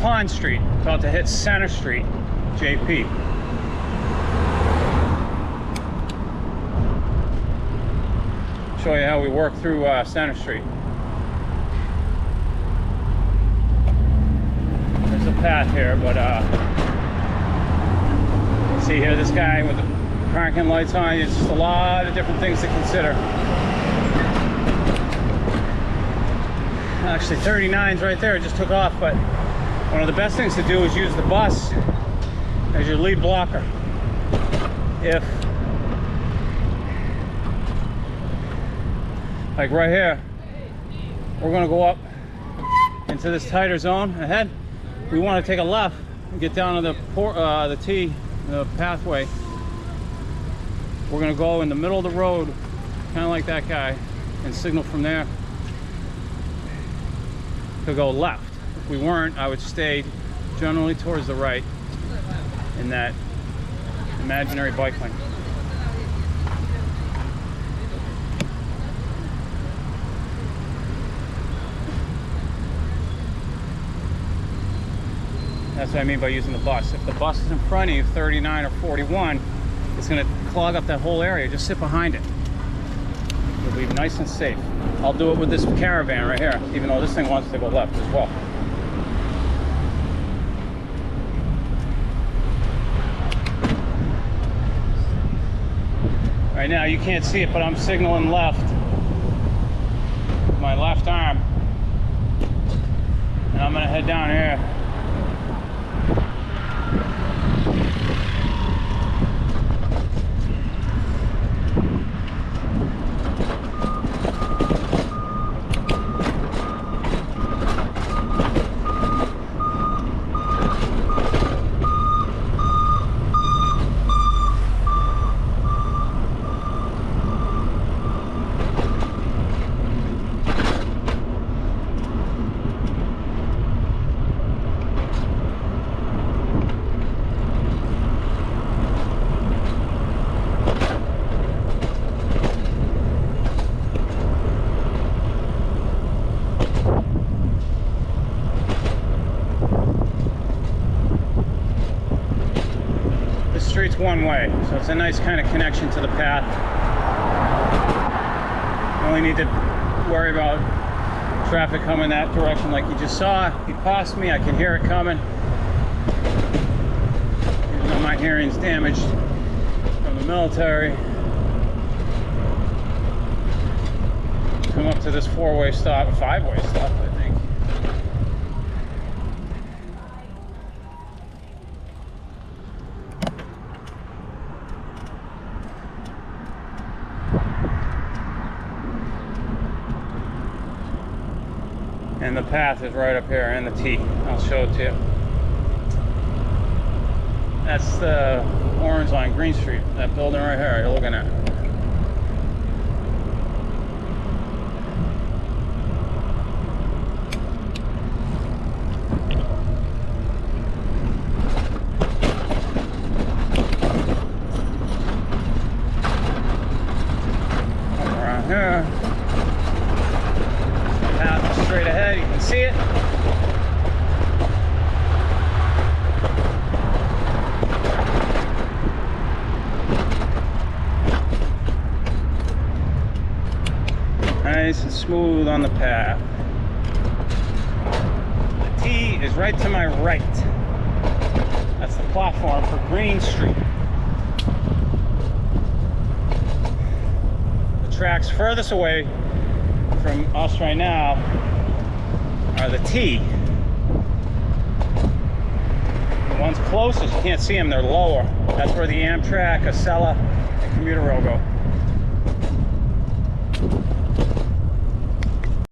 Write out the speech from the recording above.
Pond Street, about to hit Center Street, JP. Show you how we work through Center Street. There's a path here, but see here, this guy with the parking lights on, it's just a lot of different things to consider. Actually 39's right there, it just took off, but one of the best things to do is use the bus as your lead blocker. If, like right here, we're gonna go up into this tighter zone ahead, we want to take a left and get down to the pathway. We're gonna go in the middle of the road, kind of like that guy, and signal from there to go left. If we weren't, I would stay generally towards the right in that imaginary bike lane. That's what I mean by using the bus. If the bus is in front of you, 39 or 41, it's going to clog up that whole area. Just sit behind it. You'll be nice and safe. I'll do it with this caravan right here, even though this thing wants to go left as well. Right now you can't see it, but I'm signaling left with my left arm. And I'm going to head down here. Street's one way, so it's a nice kind of connection to the path. You only need to worry about traffic coming that direction like you just saw. He passed me, I can hear it coming. Even though my hearing's damaged from the military. Come up to this four-way stop, a five-way stop, I think. And the path is right up here, and the T. I'll show it to you. That's the orange line, Green Street. That building right here you're looking at. Come around here. Path straight ahead, you can see it. Nice and smooth on the path. The T is right to my right. That's the platform for Green Street. The tracks furthest away from us right now are the T. The ones closest, you can't see them, they're lower. That's where the Amtrak, Acela, and commuter rail go.